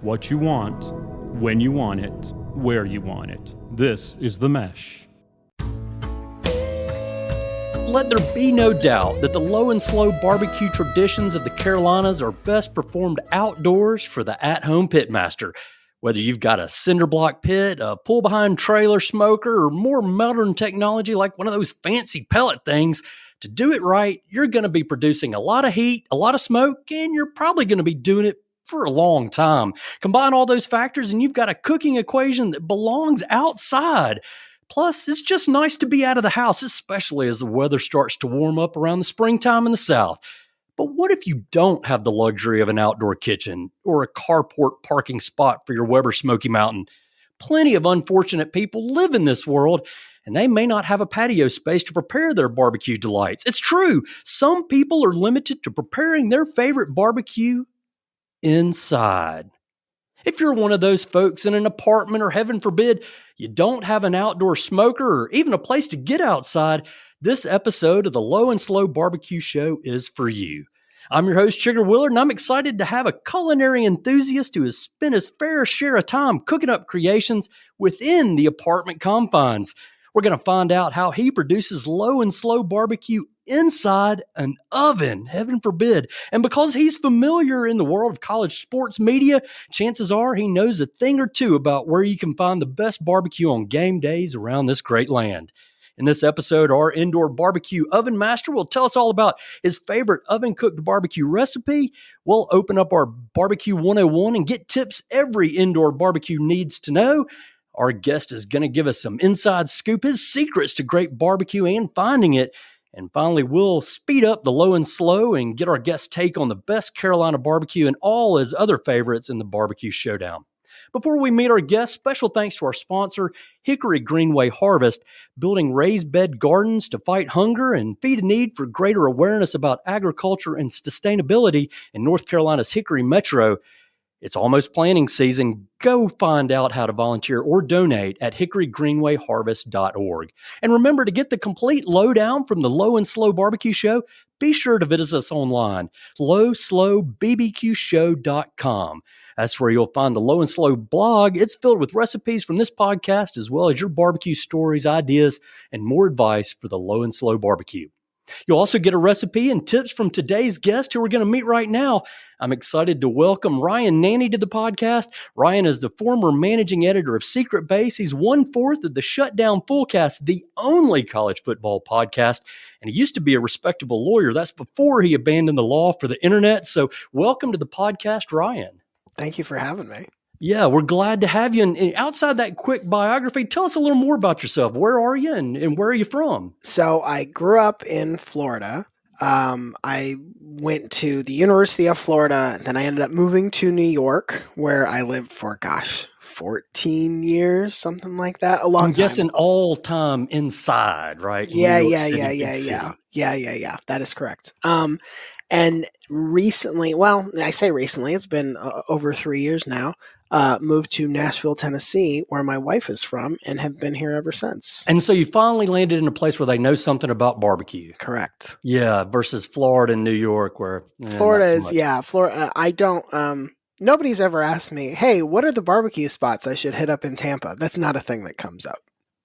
what you want, when you want it, where you want it. This is The Mesh. Let there be no doubt that the low and slow barbecue traditions of the Carolinas are best performed outdoors for the at-home pitmaster. Whether you've got a cinder block pit, a pull-behind trailer smoker, or more modern technology like one of those fancy pellet things, to do it right, you're going to be producing a lot of heat, a lot of smoke, and you're probably going to be doing it for a long time. Combine all those factors and you've got a cooking equation that belongs outside. Plus, it's just nice to be out of the house, especially as the weather starts to warm up around the springtime in the South. But what if you don't have the luxury of an outdoor kitchen or a carport parking spot for your Weber Smoky Mountain? Plenty of unfortunate people live in this world, and they may not have a patio space to prepare their barbecue delights. It's true. Some people are limited to preparing their favorite barbecue inside. If you're one of those folks in an apartment, or heaven forbid, you don't have an outdoor smoker or even a place to get outside, this episode of the Low and Slow Barbecue Show is for you. I'm your host, Chigger Willard, and I'm excited to have a culinary enthusiast who has spent his fair share of time cooking up creations within the apartment confines. We're going to find out how he produces low and slow barbecue inside an oven, heaven forbid. And because he's familiar in the world of college sports media, chances are he knows a thing or two about where you can find the best barbecue on game days around this great land. In this episode, our indoor barbecue oven master will tell us all about his favorite oven-cooked barbecue recipe. We'll open up our Barbecue 101 and get tips every indoor barbecue needs to know. Our guest is going to give us some inside scoop, his secrets to great barbecue and finding it. And finally, we'll speed up the low and slow and get our guest's take on the best Carolina barbecue and all his other favorites in the barbecue showdown. Before we meet our guest, special thanks to our sponsor, Hickory Greenway Harvest, building raised bed gardens to fight hunger and feed a need for greater awareness about agriculture and sustainability in North Carolina's Hickory Metro. It's almost planting season. Go find out how to volunteer or donate at hickorygreenwayharvest.org. And remember, to get the complete lowdown from the Low and Slow Barbecue Show, be sure to visit us online, lowslowbbqshow.com. That's where you'll find the Low and Slow blog. It's filled with recipes from this podcast, as well as your barbecue stories, ideas, and more advice for the Low and Slow barbecue. You'll also get a recipe and tips from today's guest, who we're going to meet right now. I'm excited to welcome Ryan Nanni to the podcast. Ryan is the former managing editor of Secret Base. He's 1/4 of the Shutdown Fullcast, the only college football podcast. And he used to be a respectable lawyer. That's before he abandoned the law for the internet. So welcome to the podcast, Ryan. Thank you for having me. Yeah, we're glad to have you. And outside that quick biography, tell us a little more about yourself. Where are you and where are you from? So I grew up in Florida. I went to the University of Florida, then I ended up moving to New York, where I lived for, 14 years, something like that. A long time. I'm guessing all time inside, right? Yeah. That is correct. And recently, well, I say recently, it's been over 3 years now, moved to Nashville, Tennessee, where my wife is from, and have been here ever since. And so you finally landed in a place where they know something about barbecue. Correct. Yeah, versus Florida and New York, where Florida is, Florida. I don't, nobody's ever asked me, hey, what are the barbecue spots I should hit up in Tampa? That's not a thing that comes up.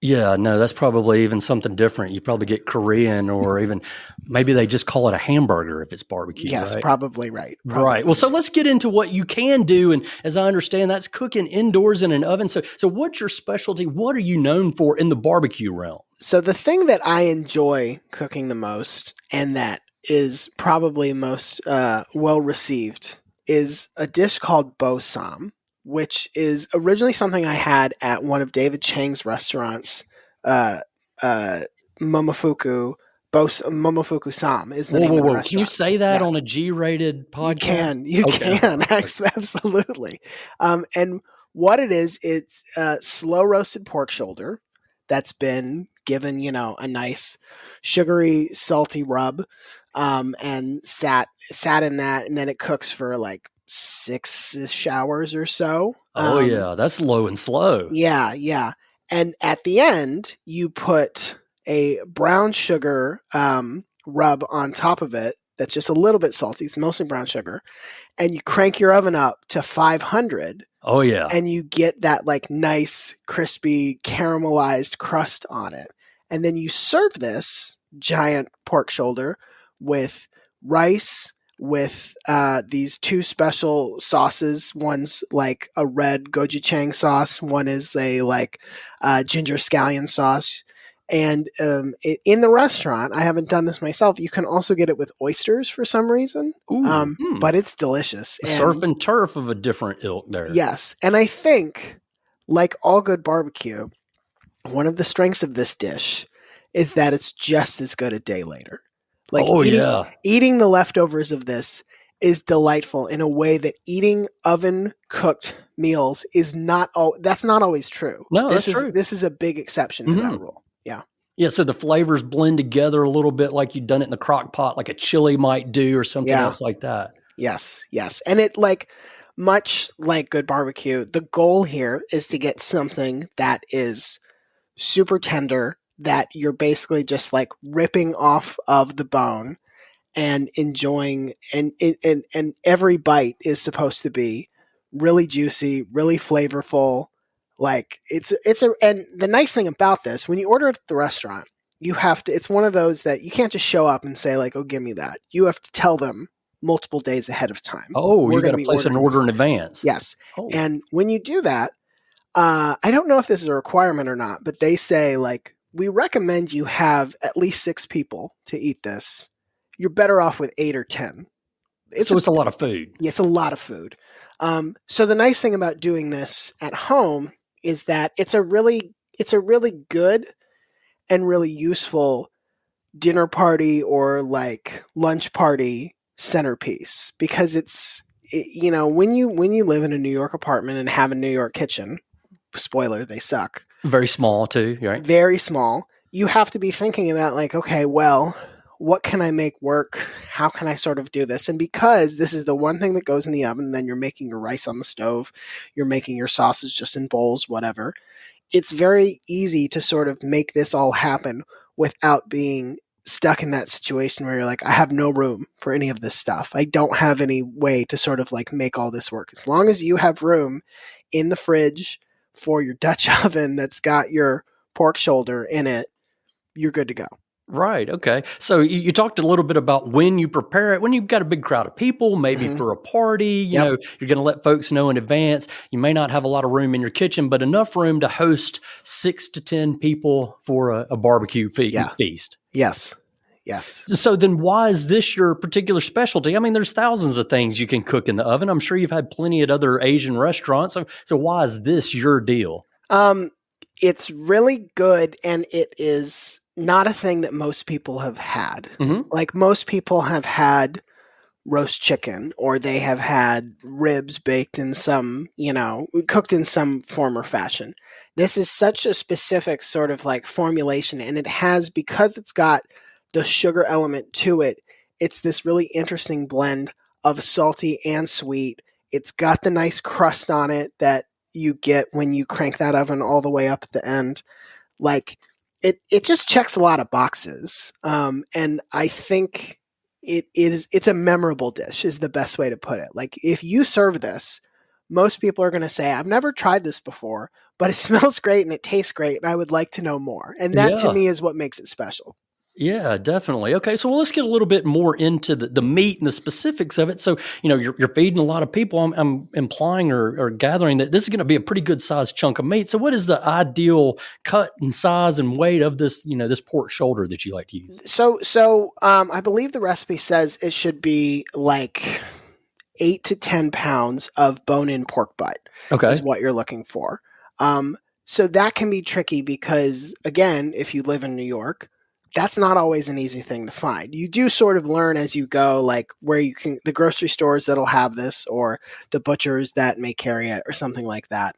Yeah, no, that's probably even something different. You probably get Korean, or even maybe they just call it a hamburger if it's barbecue. Yes, right? Probably right. Right. Well, so let's get into what you can do. And as I understand, that's cooking indoors in an oven. So what's your specialty? What are you known for in the barbecue realm? So the thing that I enjoy cooking the most, and that is probably most well received, is a dish called Bosam, which is originally something I had at one of David Chang's restaurants, Momofuku. Momofuku Sam is the name of the restaurant. Can you say that on a G-rated podcast? You can. Absolutely. And what it is, it's slow roasted pork shoulder that's been given, a nice sugary, salty rub, and sat in that, and then it cooks for like 6 hours or so. Yeah, that's low and slow. Yeah. And at the end, you put a brown sugar rub on top of it that's just a little bit salty. It's mostly brown sugar. And you crank your oven up to 500. Oh, yeah. And you get that like nice, crispy, caramelized crust on it. And then you serve this giant pork shoulder with rice, with these two special sauces. One's like a red gochujang sauce. One is a like ginger scallion sauce. And in the restaurant, I haven't done this myself. You can also get it with oysters for some reason. Ooh, But it's delicious. surf and turf of a different ilk there. Yes. And I think, like all good barbecue, one of the strengths of this dish is that it's just as good a day later. Like eating the leftovers of this is delightful in a way that eating oven cooked meals is not that's not always true. No, this that's true. This is a big exception to that rule. Yeah. Yeah, so the flavors blend together a little bit like you've done it in the crock pot, like a chili might do or something else like that. Yes, yes. And it much like good barbecue, the goal here is to get something that is super tender, that you're basically just like ripping off of the bone and enjoying, and every bite is supposed to be really juicy, really flavorful. Like and the nice thing about this, when you order it at the restaurant, you have to, it's one of those that you can't just show up and say like, oh, give me that. You have to tell them multiple days ahead of time. Oh, you got to place an order in advance. Yes. Oh. And when you do that, I don't know if this is a requirement or not, but they say like, we recommend you have at least 6 people to eat this. You're better off with 8 or 10. It's a lot of food. Yeah, it's a lot of food. So the nice thing about doing this at home is that it's a really good and really useful dinner party or like lunch party centerpiece, because when you live in a New York apartment and have a New York kitchen, spoiler, they suck. Very small too, right? Very small. You have to be thinking about like, okay, well, what can I make work? How can I sort of do this? And because this is the one thing that goes in the oven, then you're making your rice on the stove, you're making your sauces just in bowls, whatever. It's very easy to sort of make this all happen without being stuck in that situation where you're like, I have no room for any of this stuff. I don't have any way to sort of like make all this work. As long as you have room in the fridge for your Dutch oven that's got your pork shoulder in it, you're good to go. Right. Okay. So you talked a little bit about when you prepare it, when you've got a big crowd of people, maybe for a party, you know, you're going to let folks know in advance. You may not have a lot of room in your kitchen, but enough room to host 6 to 10 people for a barbecue feast. Yes. Yes. So then why is this your particular specialty? I mean, there's thousands of things you can cook in the oven. I'm sure you've had plenty at other Asian restaurants. So why is this your deal? It's really good, and it is not a thing that most people have had. Like most people have had roast chicken, or they have had ribs baked in some, cooked in some form or fashion. This is such a specific sort of like formulation, and it has, because it's got the sugar element to it, it's this really interesting blend of salty and sweet. It's got the nice crust on it that you get when you crank that oven all the way up at the end. Like it just checks a lot of boxes. And I think it's a memorable dish is the best way to put it. Like if you serve this, most people are going to say, I've never tried this before, but it smells great and it tastes great, and I would like to know more. And that to me is what makes it special. Yeah, definitely. Okay, so let's get a little bit more into the meat and the specifics of it. So, you're feeding a lot of people. I'm implying or gathering that this is going to be a pretty good sized chunk of meat. So what is the ideal cut and size and weight of this, this pork shoulder that you like to use? So I believe the recipe says it should be like 8 to 10 pounds of bone-in pork butt. Okay. Is what you're looking for. So that can be tricky because, again, if you live in New York, that's not always an easy thing to find. You do sort of learn as you go, like where you can, the grocery stores that'll have this, or the butchers that may carry it, or something like that.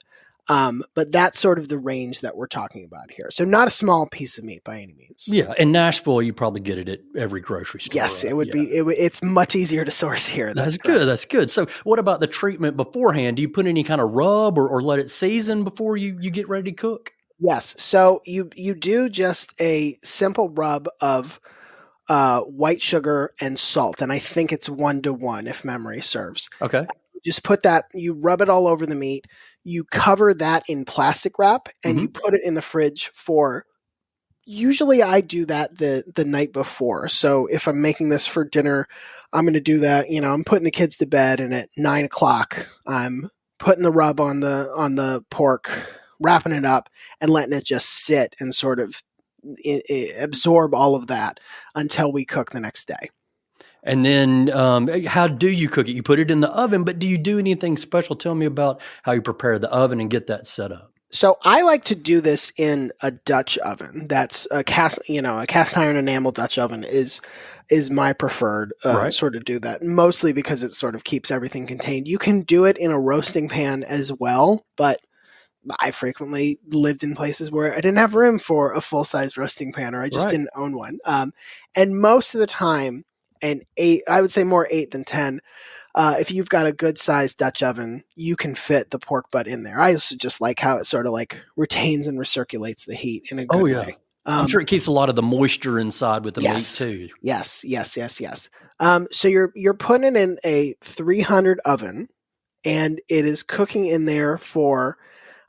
But that's sort of the range that we're talking about here. So not a small piece of meat by any means. Yeah. In Nashville, you probably get it at every grocery store. Yes, it would be. It's much easier to source here. That's good. That's good. So what about the treatment beforehand? Do you put any kind of rub or let it season before you get ready to cook? Yes. So you do just a simple rub of white sugar and salt, and I think it's 1-to-1 if memory serves. Okay. Just put that, you rub it all over the meat, you cover that in plastic wrap, and you put it in the fridge for, usually I do that the night before. So if I'm making this for dinner, I'm going to do that. I'm putting the kids to bed, and at 9 o'clock, I'm putting the rub on the pork, wrapping it up, and letting it just sit and sort of absorb all of that until we cook the next day. And then how do you cook it? You put it in the oven, but do you do anything special? Tell me about how you prepare the oven and get that set up. So I like to do this in a Dutch oven. That's a cast iron enamel Dutch oven is my preferred sort of do that, mostly because it sort of keeps everything contained. You can do it in a roasting pan as well, but I frequently lived in places where I didn't have room for a full-size roasting pan, or I just didn't own one. And most of the time, I would say more 8 than 10, if you've got a good-sized Dutch oven, you can fit the pork butt in there. I also just like how it sort of like retains and recirculates the heat in a good way. I'm sure it keeps a lot of the moisture inside with the meat too. Yes. So you're putting it in a 300 oven, and it is cooking in there for,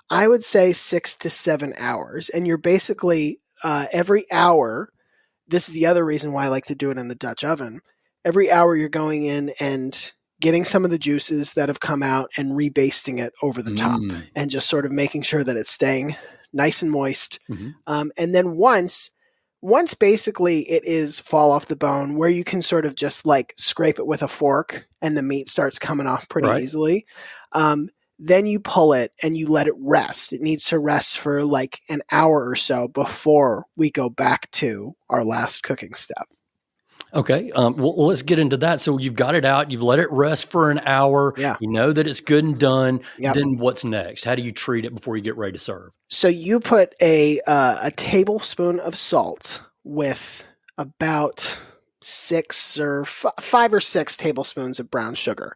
I would say, 6 to 7 hours. And you're basically every hour. This is the other reason why I like to do it in the Dutch oven. Every hour you're going in and getting some of the juices that have come out and rebasting it over the top, and just sort of making sure that it's staying nice and moist. And then once basically it is fall off the bone, where you can sort of just like scrape it with a fork and the meat starts coming off pretty easily. Then you pull it and you let it rest. It needs to rest for like an hour or so before we go back to our last cooking step. Okay. Well, let's get into that. So you've got it out. You've let it rest for an hour. Yeah. You know that it's good and done. Yep. Then what's next? How do you treat it before you get ready to serve? So you put a tablespoon of salt with about 5 or 6 tablespoons of brown sugar.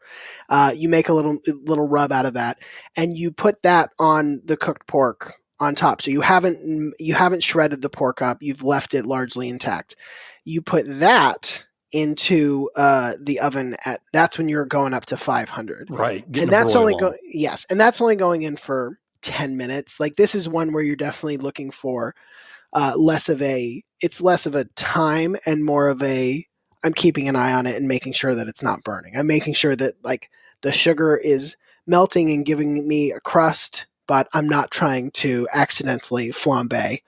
You make a little rub out of that, and you put that on the cooked pork on top. So you haven't shredded the pork up. You've left it largely intact. You put that into the oven that's when you're going up to 500. Right. And that's only going in for 10 minutes. Like, this is one where you're definitely looking for less of a time and more of a, I'm keeping an eye on it and making sure that it's not burning. I'm making sure that like the sugar is melting and giving me a crust, but I'm not trying to accidentally flambe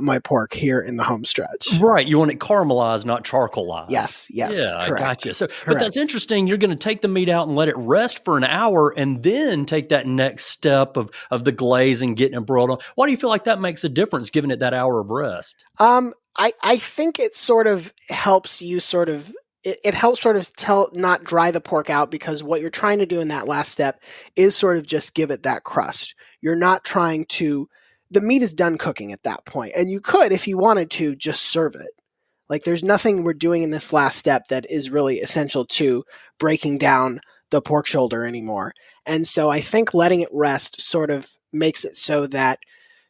my pork here in the home stretch. Right. You want it caramelized, not charcoalized. Yes. Yeah, Correct. I gotcha. So, Correct. But that's interesting. You're going to take the meat out and let it rest for an hour and then take that next step of the glaze and getting it broiled on. Why do you feel like that makes a difference, giving it that hour of rest? I think it sort of helps you it helps sort of not dry the pork out, because what you're trying to do in that last step is sort of just give it that crust. You're not trying to, the meat is done cooking at that point, and you could, if you wanted to, just serve it. Like, there's nothing we're doing in this last step that is really essential to breaking down the pork shoulder anymore. And so I think letting it rest sort of makes it so that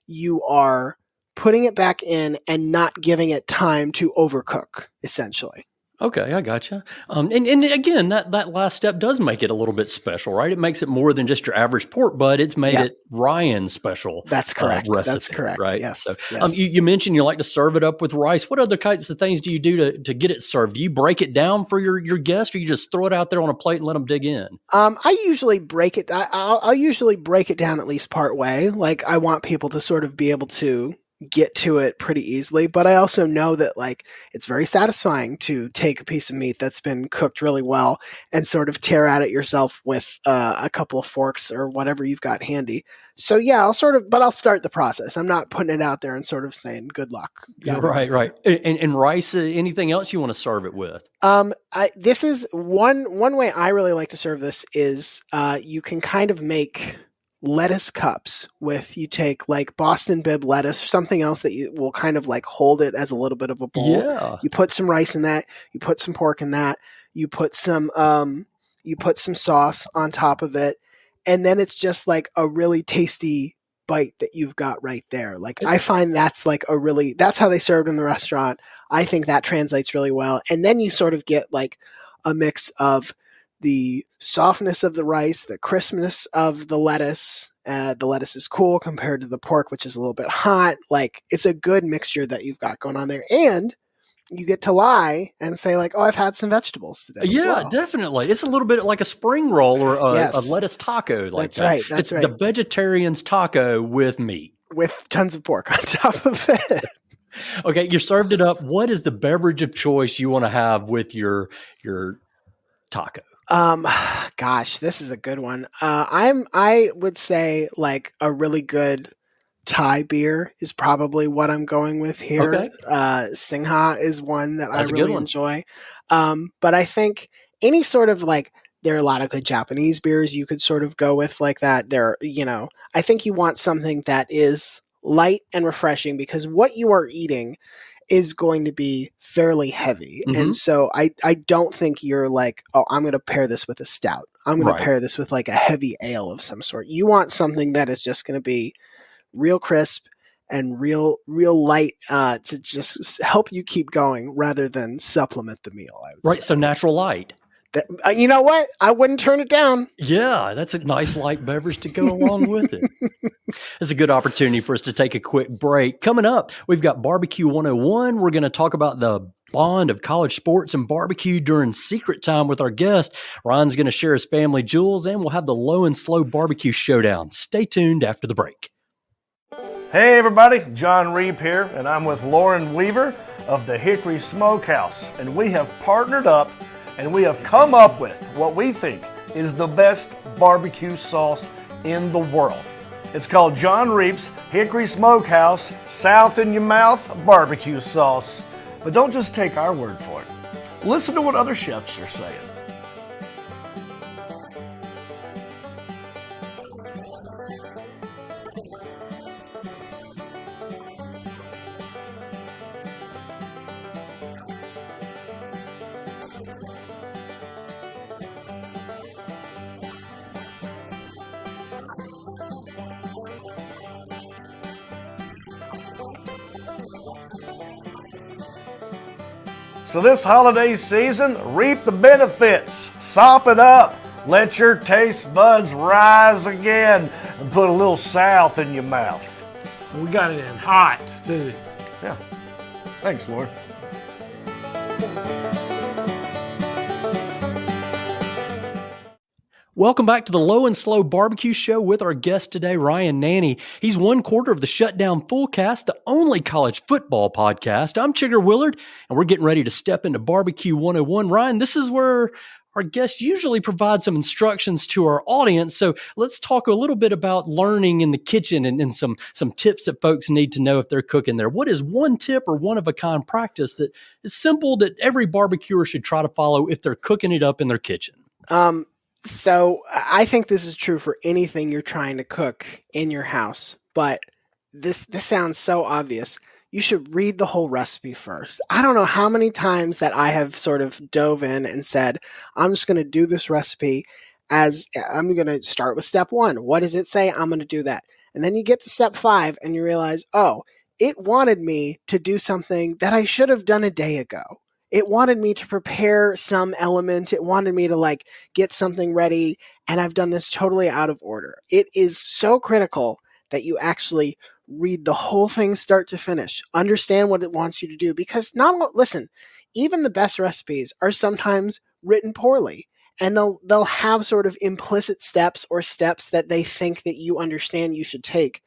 you are putting it back in and not giving it time to overcook, essentially. Okay, I gotcha. And again, that last step does make it a little bit special, right? It makes it more than just your average pork butt. It's made it Ryan special. That's correct. Recipe, That's correct. Right? Yes. So, yes. You mentioned you like to serve it up with rice. What other kinds of things do you do to get it served? Do you break it down for your guests, or you just throw it out there on a plate and let them dig in? I usually break it. I'll usually break it down at least part way. Like, I want people to sort of be able to get to it pretty easily, but I also know that like it's very satisfying to take a piece of meat that's been cooked really well and sort of tear at it yourself with a couple of forks or whatever you've got handy. So yeah, I'll start the process. I'm not putting it out there and sort of saying good luck. Right. And rice, anything else you want to serve it with? This is one way I really like to serve this is you can kind of make lettuce cups you take like Boston bib lettuce, something else that you will kind of like hold it as a little bit of a bowl. Yeah. You put some rice in that, you put some pork in that, you put some sauce on top of it, and then it's just like a really tasty bite that you've got right there. Like I find that's like that's how they served in the restaurant. I think that translates really well. And then you sort of get like a mix of the softness of the rice, the crispness of the lettuce. The lettuce is cool compared to the pork, which is a little bit hot. Like it's a good mixture that you've got going on there. And you get to lie and say like, oh, I've had some vegetables today. Yeah, definitely. It's a little bit like a spring roll or a lettuce taco. Like that's right. It's the vegetarian's taco with meat. With tons of pork on top of it. Okay, you served it up. What is the beverage of choice you want to have with your taco? Gosh, this is a good one. I would say like a really good Thai beer is probably what I'm going with here. Okay. Singha is one that That's I really enjoy. But I think any sort of like, there are a lot of good Japanese beers you could sort of go with like that. I think you want something that is light and refreshing because what you are eating is going to be fairly heavy. Mm-hmm. And so I don't think you're like, oh, I'm going to pair this with a stout. I'm going to pair this with like a heavy ale of some sort. You want something that is just going to be real crisp and real light to just help you keep going rather than supplement the meal. I would say. So natural light. You know what? I wouldn't turn it down. Yeah, that's a nice light beverage to go along with it. It's a good opportunity for us to take a quick break. Coming up, we've got Barbecue 101. We're going to talk about the bond of college sports and barbecue during secret time with our guest. Ryan's going to share his family jewels, and we'll have the low and slow barbecue showdown. Stay tuned after the break. Hey everybody, John Reep here, and I'm with Lauren Weaver of the Hickory Smokehouse, and we have partnered up and we have come up with what we think is the best barbecue sauce in the world. It's called John Reep's Hickory Smokehouse South in Your Mouth Barbecue Sauce. But don't just take our word for it. Listen to what other chefs are saying. So this holiday season, reap the benefits, sop it up, let your taste buds rise again, and put a little South in your mouth. We got it in hot, too. Yeah. Thanks, Lord. Welcome back to the Low and Slow Barbecue Show with our guest today, Ryan Nanny. He's one quarter of the Shutdown Fullcast, the only college football podcast. I'm Chigger Willard, and we're getting ready to step into Barbecue 101. Ryan, this is where our guests usually provide some instructions to our audience. So let's talk a little bit about learning in the kitchen and some tips that folks need to know if they're cooking there. What is one tip or one-of-a-kind practice that is simple that every barbecuer should try to follow if they're cooking it up in their kitchen? So I think this is true for anything you're trying to cook in your house, but this sounds so obvious. You should read the whole recipe first. I don't know how many times that I have sort of dove in and said, I'm just going to do this recipe as I'm going to start with step 1. What does it say? I'm going to do that. And then you get to step 5 and you realize, oh, it wanted me to do something that I should have done a day ago. It wanted me to prepare some element. It wanted me to like get something ready. And I've done this totally out of order. It is so critical that you actually read the whole thing start to finish. Understand what it wants you to do. Because listen, even the best recipes are sometimes written poorly. And they'll have sort of implicit steps or steps that they think that you understand you should take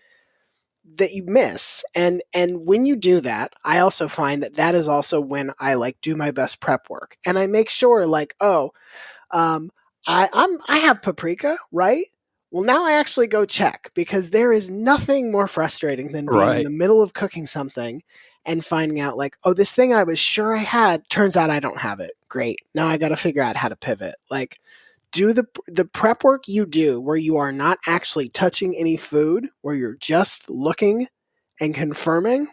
that you miss. And when you do that, I also find that is also when I like do my best prep work. And I make sure like, I have paprika, right? Well, now I actually go check because there is nothing more frustrating than being in the middle of cooking something and finding out like, oh, this thing I was sure I had, turns out I don't have it. Great. Now I got to figure out how to pivot. Like, do the prep work you do where you are not actually touching any food, where you're just looking and confirming,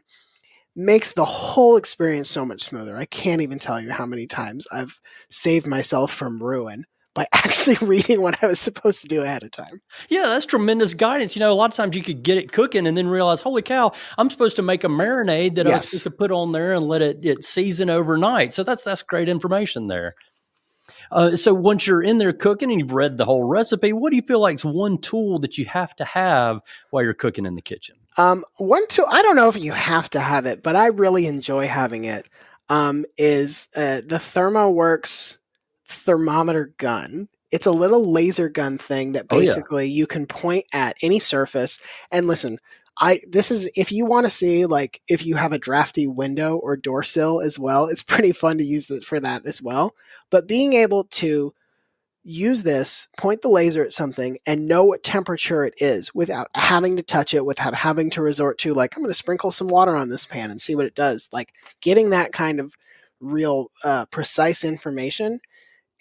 makes the whole experience so much smoother. I can't even tell you how many times I've saved myself from ruin by actually reading what I was supposed to do ahead of time. Yeah, that's tremendous guidance. A lot of times you could get it cooking and then realize, holy cow, I'm supposed to make a marinade that I was supposed to put on there and let it season overnight. So that's great information there. So once you're in there cooking and you've read the whole recipe, what do you feel like is one tool that you have to have while you're cooking in the kitchen? One tool, I don't know if you have to have it, but I really enjoy having it, is the ThermoWorks thermometer gun. It's a little laser gun thing that basically you can point at any surface. And listen, this is, if you want to see, like, if you have a drafty window or door sill as well, it's pretty fun to use it for that as well. But being able to use this, point the laser at something, and know what temperature it is without having to touch it, without having to resort to, like, I'm going to sprinkle some water on this pan and see what it does. Like, getting that kind of real precise information,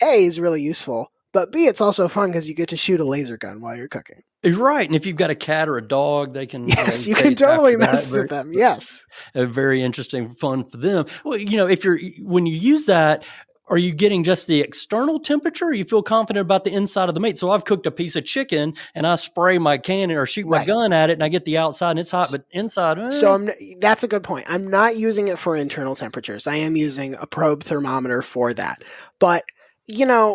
A, is really useful, but B, it's also fun because you get to shoot a laser gun while you're cooking. Right. And if you've got a cat or a dog, they can. Yes, you can totally mess with them. Yes. Very interesting, fun for them. Well, when you use that, are you getting just the external temperature, or you feel confident about the inside of the meat? So I've cooked a piece of chicken and I spray my cannon or shoot my gun at it and I get the outside and it's hot, but inside. So that's a good point. I'm not using it for internal temperatures. I am using a probe thermometer for that. But,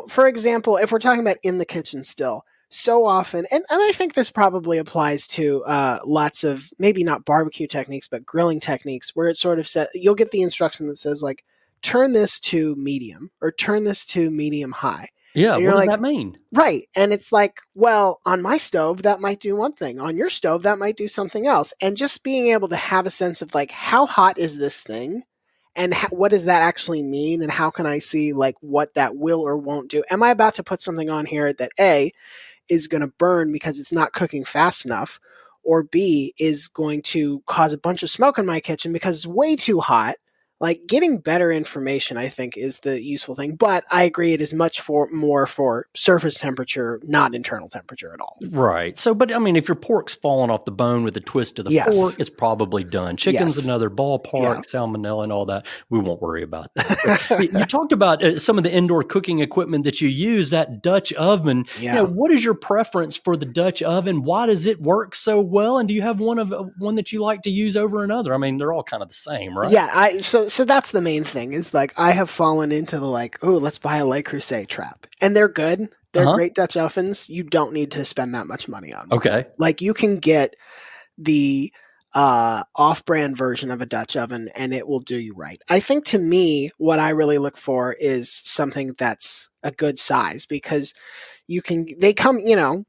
for example, if we're talking about in the kitchen still, so often, and I think this probably applies to lots of, maybe not barbecue techniques, but grilling techniques, where it sort of says, you'll get the instruction that says, like, turn this to medium or turn this to medium high. Yeah, what does that mean? Right. And it's like, well, on my stove, that might do one thing. On your stove, that might do something else. And just being able to have a sense of, like, how hot is this thing? And what does that actually mean? And how can I see, like, what that will or won't do? Am I about to put something on here that A, is going to burn because it's not cooking fast enough, or B, is going to cause a bunch of smoke in my kitchen because it's way too hot? Like, getting better information, I think, is the useful thing. But I agree, it is much more for surface temperature, not internal temperature at all. Right. So, but I mean, if your pork's falling off the bone with a twist of the fork, it's probably done. Chicken's another ballpark, salmonella and all that. We won't worry about that. You talked about some of the indoor cooking equipment that you use, that Dutch oven. Yeah. What is your preference for the Dutch oven? Why does it work so well? And do you have one that you like to use over another? I mean, they're all kind of the same, right? Yeah. So that's the main thing, is, like, I have fallen into the, like, oh, let's buy a Le Creuset trap. And they're good. They're great Dutch ovens. You don't need to spend that much money on them. Okay. Like, you can get the off-brand version of a Dutch oven and it will do you right. I think, to me, what I really look for is something that's a good size, because you can get them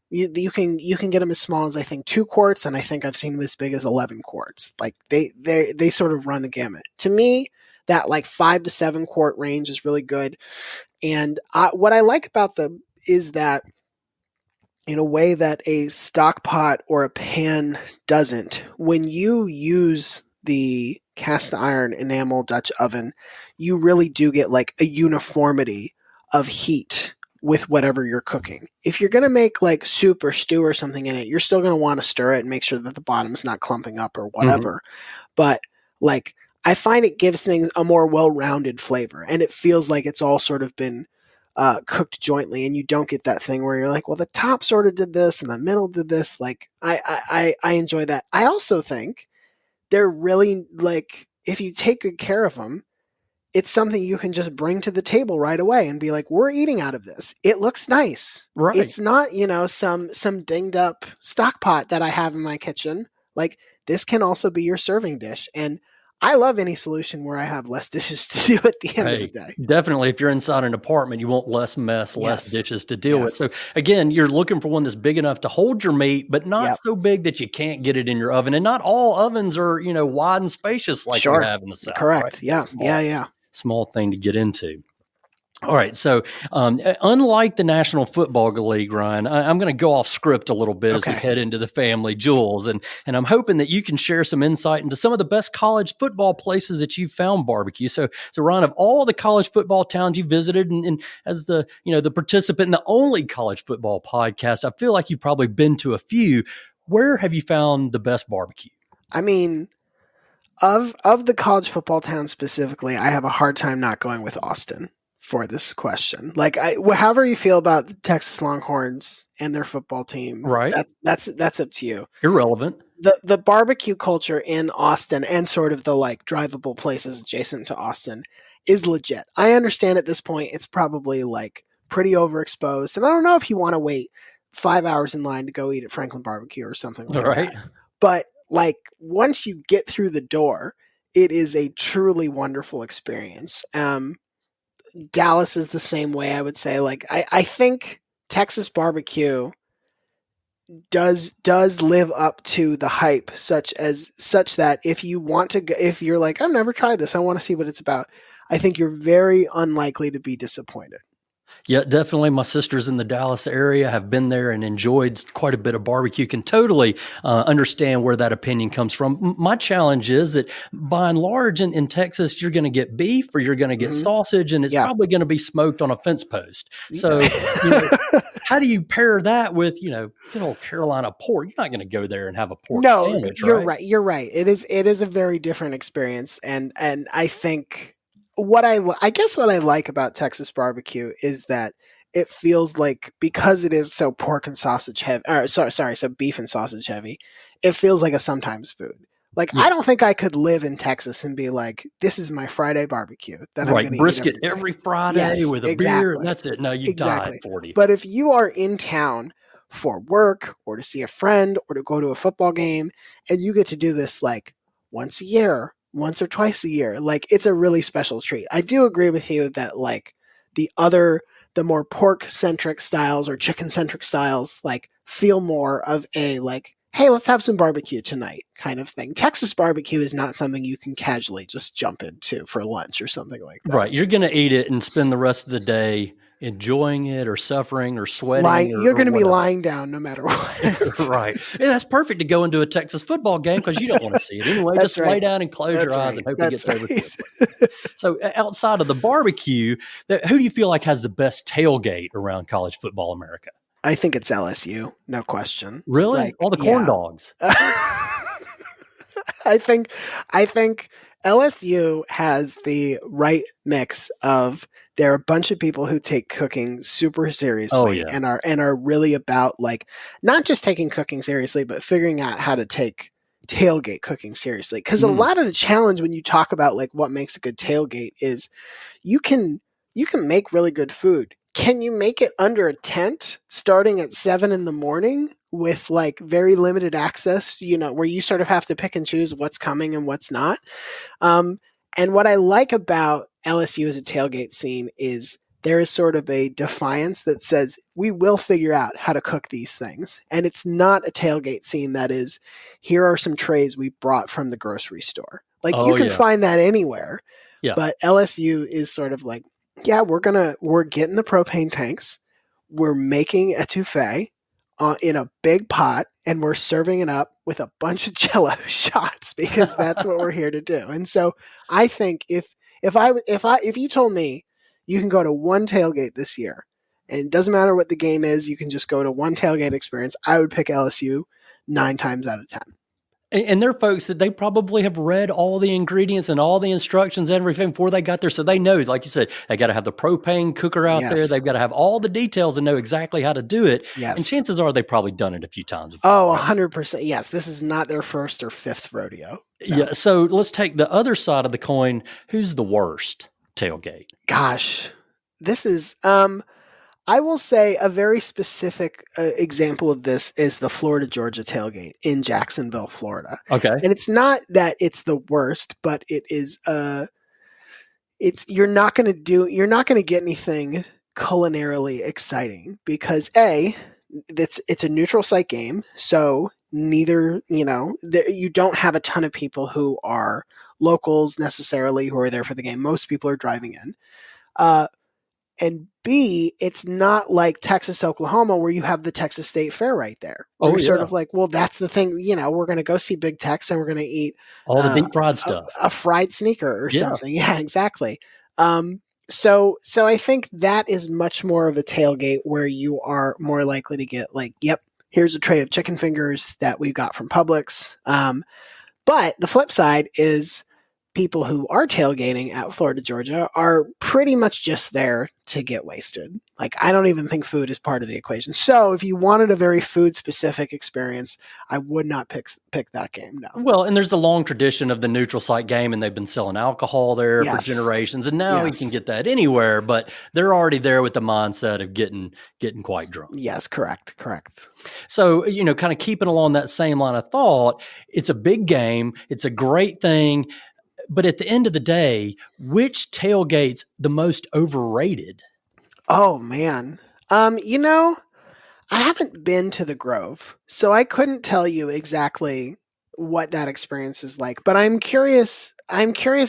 as small as, I think, 2 quarts, and I think I've seen them as big as 11 quarts. Like, they sort of run the gamut. To me, that, like, 5 to 7 quart range is really good. And what I like about them is that, in a way that a stock pot or a pan doesn't, when you use the cast iron enamel Dutch oven, you really do get, like, a uniformity of heat with whatever you're cooking. If you're going to make, like, soup or stew or something in it, you're still going to want to stir it and make sure that the bottom's not clumping up or whatever. But, like, I find it gives things a more well-rounded flavor, and it feels like it's all sort of been cooked jointly, and you don't get that thing where you're like, well, the top sort of did this and the middle did this. Like, I enjoy that. I also think they're really, like, if you take good care of them, it's something you can just bring to the table right away and be like, we're eating out of this. It looks nice. Right. It's not, some dinged up stock pot that I have in my kitchen. Like, this can also be your serving dish. And I love any solution where I have less dishes to do at the end of the day. Definitely. If you're inside an apartment, you want less mess, less dishes to deal with. So again, you're looking for one that's big enough to hold your meat, but not so big that you can't get it in your oven. And not all ovens are, wide and spacious like you have in the South. Correct. Right? Yeah. Small thing to get into. All right. So unlike the National Football League, Ryan, I'm going to go off script a little bit as we head into the family jewels. And I'm hoping that you can share some insight into some of the best college football places that you've found barbecue. So Ryan, of all the college football towns you visited, and as the participant in the only college football podcast, I feel like you've probably been to a few. Where have you found the best barbecue? I mean, of the college football towns specifically, I have a hard time not going with Austin for this question. Like, however you feel about the Texas Longhorns and their football team, Right. That's up to you. Irrelevant. The barbecue culture in Austin and sort of the like drivable places adjacent to Austin is legit. I understand at this point it's probably like pretty overexposed, and I don't know if you want to wait 5 hours in line to go eat at Franklin Barbecue or something like Right. that. But like once you get through the door, it is a truly wonderful experience. Dallas is the same way, I would say. Like I think Texas barbecue does live up to the hype, such that if you want to go, if you're like, I've never tried this, I want to see what it's about, I think you're very unlikely to be disappointed. Yeah, definitely. My sisters in the Dallas area have been there and enjoyed quite a bit of barbecue. Can totally understand where that opinion comes from. My challenge is that by and large in Texas, you're going to get beef or you're going to get sausage, and it's probably going to be smoked on a fence post. So how do you pair that with, good old Carolina pork? You're not going to go there and have a pork sandwich, you're right? right. You're right. It is a very different experience. And I think what I guess what I like about Texas barbecue is that it feels like, because it is so pork and sausage heavy, so beef and sausage heavy, it feels like a sometimes food. Like, I don't think I could live in Texas and be like, this is my Friday barbecue that I'm going to brisket eat every Friday with a beer. That's it. No, you died 40. But if you are in town for work or to see a friend or to go to a football game, and you get to do this like once a year, once or twice a year, like, it's a really special treat. I do agree with you that like the more pork centric styles or chicken centric styles like feel more of a like, hey, let's have some barbecue tonight kind of thing. Texas barbecue is not something you can casually just jump into for lunch or something like that. Right. You're going to eat it and spend the rest of the day enjoying it or suffering or sweating. You're going to be lying down no matter what. Right. Yeah, that's perfect to go into a Texas football game because you don't want to see it anyway. Just lay down and close your eyes and hope it gets over quickly. So outside of the barbecue, who do you feel like has the best tailgate around college football America? I think it's LSU, no question. Really? Like, all the corn dogs. I think LSU has the right mix of, there are a bunch of people who take cooking super seriously and are really about like not just taking cooking seriously, but figuring out how to take tailgate cooking seriously. Because a lot of the challenge when you talk about like what makes a good tailgate is you can make really good food. Can you make it under a tent starting at 7 a.m. with like very limited access, where you sort of have to pick and choose what's coming and what's not? And what I like about LSU as a tailgate scene is there is sort of a defiance that says, we will figure out how to cook these things. And it's not a tailgate scene that is, here are some trays we brought from the grocery store. Like, you can find that anywhere. Yeah. But LSU is sort of like, yeah, we're getting the propane tanks. We're making etouffee in a big pot, and we're serving it up with a bunch of Jello shots because that's what we're here to do. And so I think if you told me you can go to one tailgate this year, and it doesn't matter what the game is, you can just go to one tailgate experience, I would pick LSU 9 times out of 10. And they're folks that they probably have read all the ingredients and all the instructions and everything before they got there. So they know, like you said, they got to have the propane cooker out there. They've got to have all the details and know exactly how to do it. Yes. And chances are they've probably done it a few times before. Oh, 100%. Yes. This is not their first or fifth rodeo. No. Yeah. So let's take the other side of the coin. Who's the worst tailgate? Gosh, this is, I will say a very specific example of this is the Florida-Georgia tailgate in Jacksonville, Florida. Okay. And it's not that it's the worst, but it is, you're not going to get anything culinarily exciting because it's a neutral site game. So neither, you don't have a ton of people who are locals necessarily who are there for the game. Most people are driving in. And B, it's not like Texas, Oklahoma, where you have the Texas State Fair right there. You're sort of like, well, that's the thing. We're going to go see Big Tex and we're going to eat all the deep fried stuff, a fried sneaker or something. Yeah, exactly. So I think that is much more of a tailgate where you are more likely to get like, yep, here's a tray of chicken fingers that we got from Publix. But the flip side is people who are tailgating at Florida, Georgia are pretty much just there to get wasted. Like, I don't even think food is part of the equation. So if you wanted a very food specific experience, I would not pick that game. No. Well, and there's a long tradition of the neutral site game, and they've been selling alcohol there for Yes. generations, and now Yes. you can get that anywhere. But they're already there with the mindset of getting quite drunk. Yes, correct. So, kind of keeping along that same line of thought, it's a big game. It's a great thing. But at the end of the day, which tailgate's the most overrated? Oh man. I haven't been to the Grove, so I couldn't tell you exactly what that experience is like, but I'm curious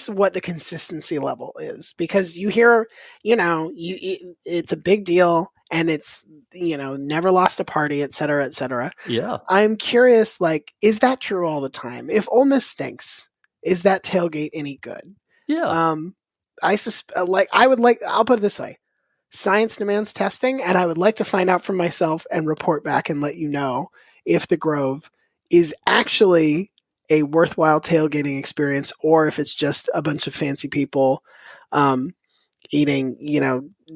what the consistency level is, because you hear, it's a big deal and it's, never lost a party, et cetera, et cetera. Yeah. I'm curious, like, is that true all the time? If Ole Miss stinks, is that tailgate any good? Yeah. I'll put it this way. Science demands testing, and I would like to find out for myself and report back and let you know if the Grove is actually a worthwhile tailgating experience, or if it's just a bunch of fancy people eating,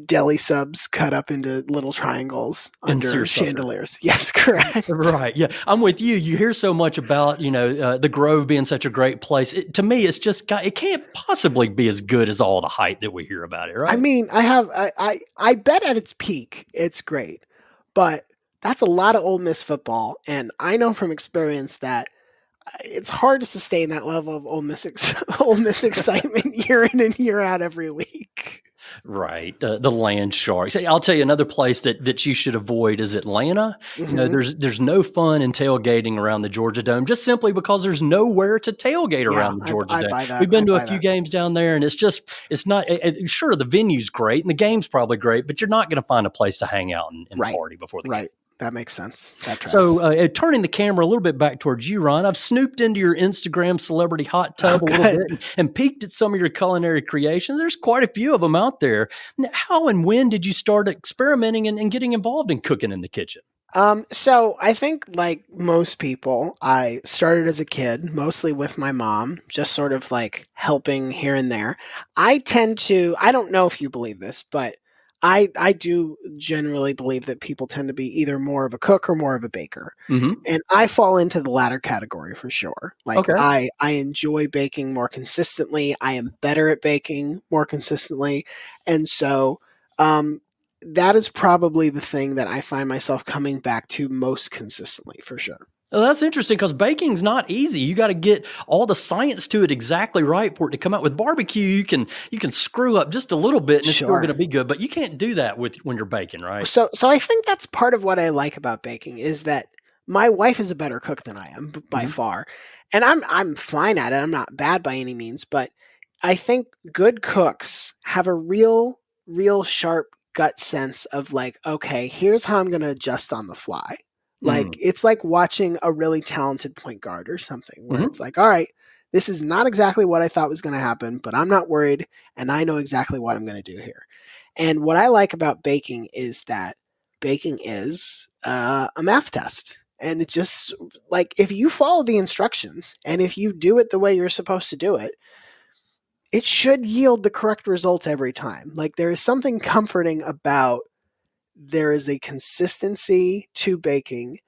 deli subs cut up into little triangles under chandeliers. Yes, correct. Right. Yeah. I'm with you. You hear so much about, the Grove being such a great place. To me, it's just it can't possibly be as good as all the hype that we hear about it, right? I mean, I bet at its peak, it's great, but that's a lot of Ole Miss football. And I know from experience that it's hard to sustain that level of Ole Miss excitement year in and year out every week. Right. The land sharks. Hey, I'll tell you another place that you should avoid is Atlanta. Mm-hmm. There's no fun in tailgating around the Georgia Dome, just simply because there's nowhere to tailgate around the Georgia Dome. Buy that. We've been to a few games down there, and it's not, sure, the venue's great and the game's probably great, but you're not going to find a place to hang out and party before the game. Right. That makes sense. That tracks. So turning the camera a little bit back towards you, Ron, I've snooped into your Instagram celebrity hot tub a little bit and peeked at some of your culinary creations. There's quite a few of them out there. Now, how and when did you start experimenting and getting involved in cooking in the kitchen? So I think, like most people, I started as a kid, mostly with my mom, just sort of like helping here and there. I don't know if you believe this, but I do generally believe that people tend to be either more of a cook or more of a baker. Mm-hmm. And I fall into the latter category for sure. Like, okay. I enjoy baking more consistently. I am better at baking more consistently. And so that is probably the thing that I find myself coming back to most consistently, for sure. Well, that's interesting, because baking's not easy. You got to get all the science to it exactly right for it to come out. With barbecue, you can screw up just a little bit and it's still going to be good, but you can't do that when you're baking, right? So I think that's part of what I like about baking, is that my wife is a better cook than I am by far, and I'm fine at it. I'm not bad by any means, but I think good cooks have a real sharp gut sense of, like, okay, here's how I'm going to adjust on the fly. Like, it's like watching a really talented point guard or something, where it's like, all right, this is not exactly what I thought was going to happen, but I'm not worried, and I know exactly what I'm going to do here. And what I like about baking is that baking is a math test. And it's just like, if you follow the instructions and if you do it the way you're supposed to do it, it should yield the correct results every time. Like, there is something comforting about, there is a consistency to baking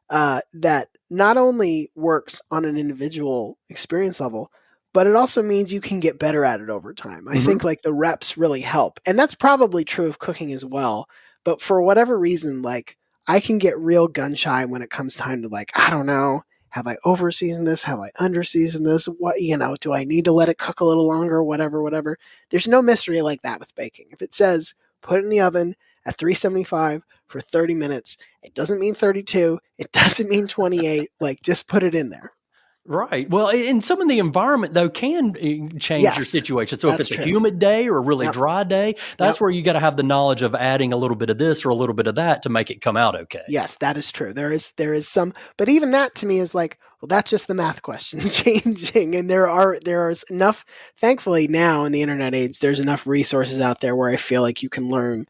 that not only works on an individual experience level, but it also means you can get better at it over time. I think, like, the reps really help. And that's probably true of cooking as well. But for whatever reason, like, I can get real gun shy when it comes time to, like, I don't know, have I over-seasoned this? Have I under-seasoned this? What, do I need to let it cook a little longer? Whatever. There's no mystery like that with baking. If it says put it in the oven at 375 for 30 minutes, it doesn't mean 32. It doesn't mean 28. Like, just put it in there. Right. Well, and some of the environment, though, can change your situation. So if it's a humid day or a really dry day, that's where you got to have the knowledge of adding a little bit of this or a little bit of that to make it come out okay. Yes, that is true. There is some, but even that to me is like, well, that's just the math question changing. And there is enough, thankfully now in the internet age, there's enough resources out there where I feel like you can learn,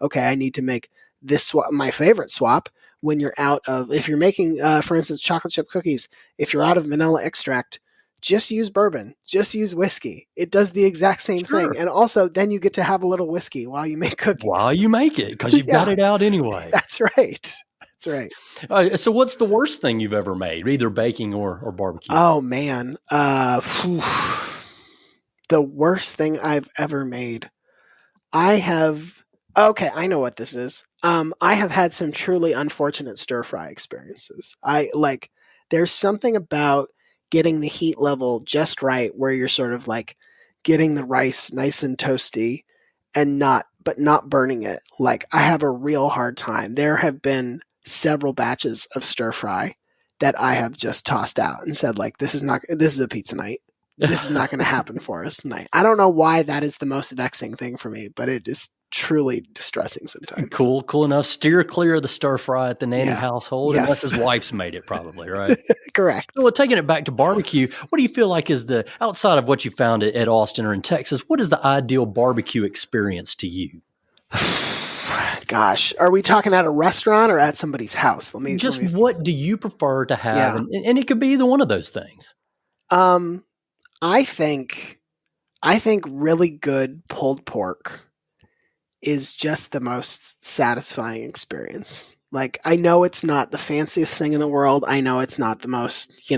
okay, I need to make this swap, my favorite swap, when you're out of, if you're making, for instance, chocolate chip cookies, if you're out of vanilla extract, just use bourbon, just use whiskey. It does the exact same Sure. thing. And also then you get to have a little whiskey while you make cookies. While you make it, because you've got Yeah. it out anyway. That's right. That's right. So what's the worst thing you've ever made, either baking or barbecue? Oh man. The worst thing I've ever made. Okay, I know what this is. I have had some truly unfortunate stir fry experiences. There's something about getting the heat level just right where you're sort of like getting the rice nice and toasty and not burning it. Like, I have a real hard time. There have been several batches of stir fry that I have just tossed out and said, like, this is a pizza night. This is not going to happen for us tonight. I don't know why that is the most vexing thing for me, but it is truly distressing sometimes. Cool enough. Steer clear of the stir fry at the nanny Yeah. household, Yes. unless his wife's made it, probably, right? Correct. Well, taking it back to barbecue, what do you feel like is outside of what you found at Austin or in Texas, what is the ideal barbecue experience to you? Gosh, are we talking at a restaurant or at somebody's house? What do you prefer to have? Yeah. And it could be either one of those things. I think really good pulled pork is just the most satisfying experience. Like, I know it's not the fanciest thing in the world. I know it's not the most,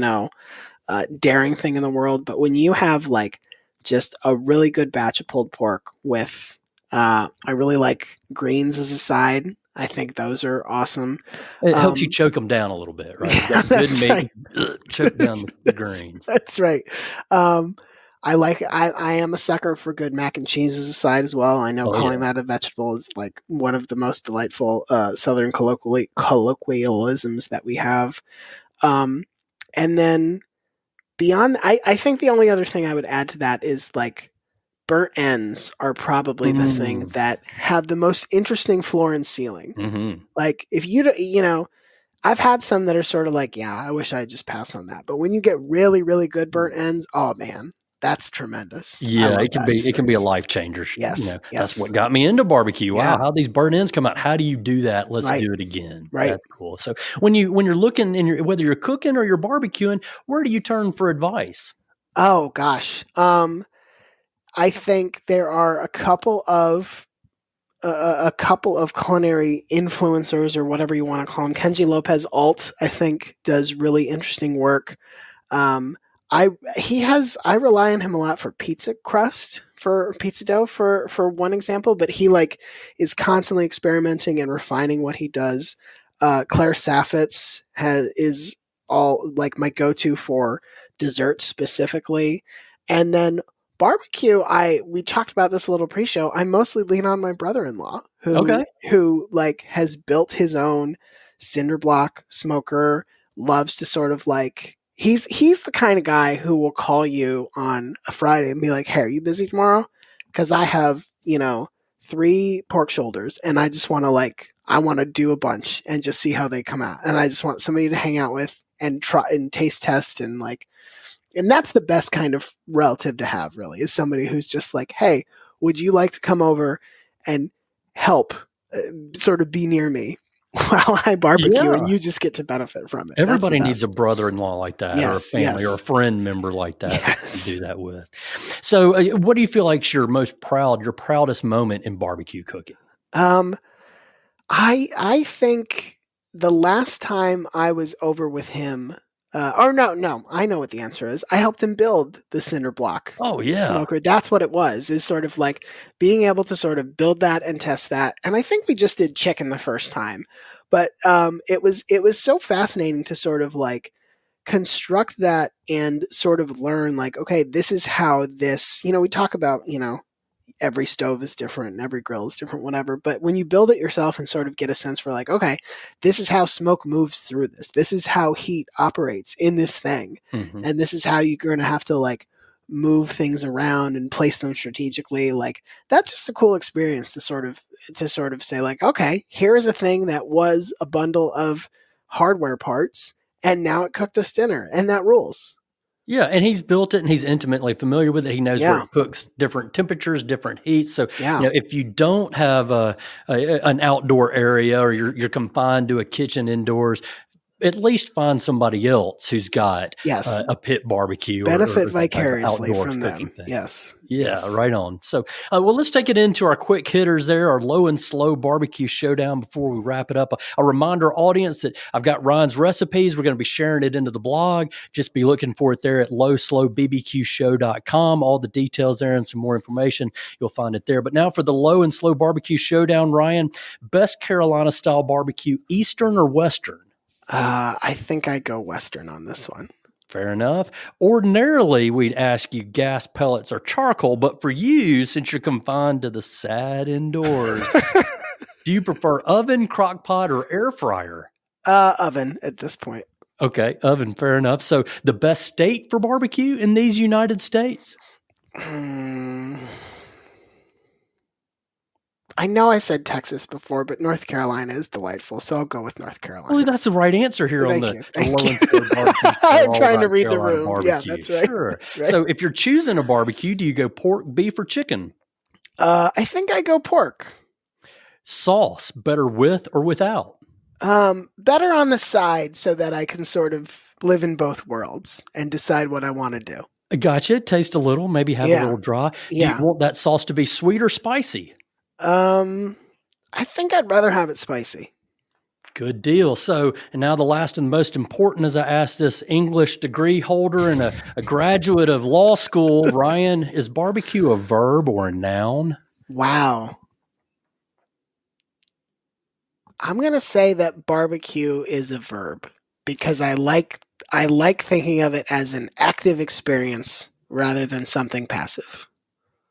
daring thing in the world. But when you have like just a really good batch of pulled pork with, I really like greens as a side. I think those are awesome. It helps you choke them down a little bit, right? You got good That's meat, right. choke down the greens. That's right. I am a sucker for good mac and cheese as a side as well. I know calling that a vegetable is like one of the most delightful Southern colloquialisms that we have. And then beyond, I think the only other thing I would add to that is like burnt ends are probably the thing that have the most interesting floor and ceiling. Mm-hmm. Like, if I've had some that are sort of like, yeah, I wish I had just passed on that. But when you get really, really good burnt ends, oh man, that's tremendous. Yeah, it can be a life changer. Yes, That's what got me into barbecue. Wow, Yeah. how these burnt ends come out. How do you do that? Let's Right. do it again. Right. That's cool. So when you're looking whether you're cooking or you're barbecuing, where do you turn for advice? Oh gosh. I think there are a couple of culinary influencers, or whatever you want to call them. Kenji Lopez Alt, I think, does really interesting work. I rely on him a lot for pizza crust, for pizza dough, for one example, but he like is constantly experimenting and refining what he does. Claire Saffitz is all like my go-to for desserts specifically. And then barbecue, we talked about this a little pre-show. I mostly lean on my brother-in-law who like has built his own cinder block smoker, loves to sort of like, he's the kind of guy who will call you on a Friday and be like, hey, are you busy tomorrow? Because I have, 3 pork shoulders and I just want to I want to do a bunch and just see how they come out. And I just want somebody to hang out with and try and taste test and that's the best kind of relative to have, really, is somebody who's just like, hey, would you like to come over and help sort of be near me while I barbecue and you just get to benefit from it. Everybody needs a brother-in-law like that, or a family, or a friend member like that to do that with. So what do you feel like is your proudest moment in barbecue cooking? I think the last time I was over with him, I know what the answer is. I helped him build the cinder block smoker. That's what it was, is sort of like being able to sort of build that and test that. And I think we just did chicken the first time, but it was so fascinating to sort of like construct that and sort of learn like, okay, this is how this, we talk about, every stove is different and every grill is different, whatever. But when you build it yourself and sort of get a sense for like, okay, this is how smoke moves through this. This is how heat operates in this thing. Mm-hmm. And this is how you're going to have to like move things around and place them strategically. Like, that's just a cool experience to sort of say like, okay, here is a thing that was a bundle of hardware parts and now it cooked us dinner, and that rules. Yeah, and he's built it and he's intimately familiar with it. He knows where it cooks, different temperatures, different heats. So, if you don't have an outdoor area or you're confined to a kitchen indoors, at least find somebody else who's got Yes. a pit barbecue. Benefit or vicariously outdoor from them. cooking thing. Yes. Yeah, Yes. right on. So, well, let's take it into our quick hitters there, our low and slow barbecue showdown before we wrap it up. A reminder, audience, that I've got Ryan's recipes. We're going to be sharing it into the blog. Just be looking for it there at lowslowbbqshow.com. All the details there and some more information, you'll find it there. But now for the low and slow barbecue showdown, Ryan, best Carolina style barbecue, Eastern or Western? I think I go Western on this one. Fair enough. Ordinarily, we'd ask you gas, pellets, or charcoal, but for you, since you're confined to the sad indoors, do you prefer oven, crock pot, or air fryer? Oven at this point. Okay, oven, fair enough. So the best state for barbecue in these United States? I know I said Texas before, but North Carolina is delightful, so I'll go with North Carolina. Well, that's the right answer here on the Thank low you. and slow barbecue. I'm All trying to about read the Carolina room. barbecue. Yeah, that's right. Sure. That's right. So if you're choosing a barbecue, do you go pork, beef, or chicken? I think I go pork. Sauce, better with or without? Better on the side so that I can sort of live in both worlds and decide what I want to do. Gotcha. Taste a little, maybe have a Yeah. little dry. Do Yeah. you want that sauce to be sweet or spicy? I think I'd rather have it spicy. Good deal. So, and now the last and most important, as I asked this English degree holder and a graduate of law school, Ryan, is barbecue a verb or a noun? Wow. I'm going to say that barbecue is a verb because I like thinking of it as an active experience rather than something passive.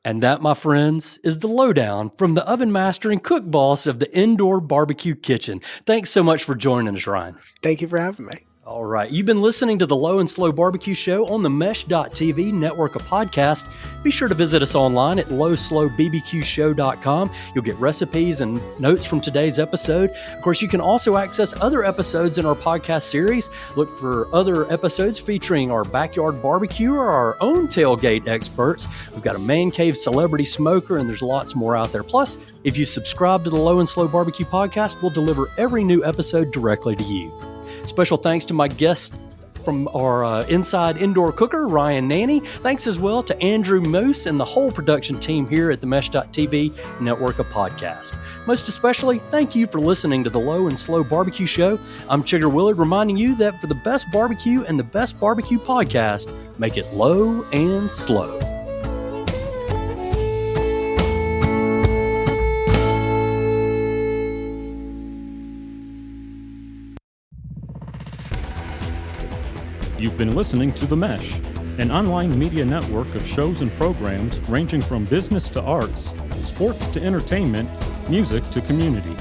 And that, my friends, is the lowdown from the oven master and cook boss of the indoor barbecue kitchen. Thanks so much for joining us, Ryan. Thank you for having me. All right. You've been listening to the Low and Slow Barbecue Show on the Mesh.tv network of podcasts. Be sure to visit us online at lowslowbbqshow.com. You'll get recipes and notes from today's episode. Of course, you can also access other episodes in our podcast series. Look for other episodes featuring our backyard barbecue or our own tailgate experts. We've got a man cave celebrity smoker, and there's lots more out there. Plus, if you subscribe to the Low and Slow Barbecue podcast, we'll deliver every new episode directly to you. Special thanks to my guest from our Inside Indoor Cooker, Ryan Nanny. Thanks as well to Andrew Moose and the whole production team here at the Mesh.tv network of podcasts. Most especially, thank you for listening to the Low and Slow Barbecue Show. I'm Chigger Willard, reminding you that for the best barbecue and the best barbecue podcast, make it low and slow. You've been listening to The Mesh, an online media network of shows and programs ranging from business to arts, sports to entertainment, music to community.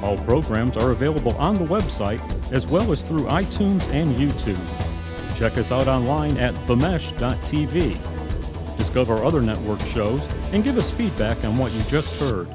All programs are available on the website as well as through iTunes and YouTube. Check us out online at themesh.tv. Discover other network shows and give us feedback on what you just heard.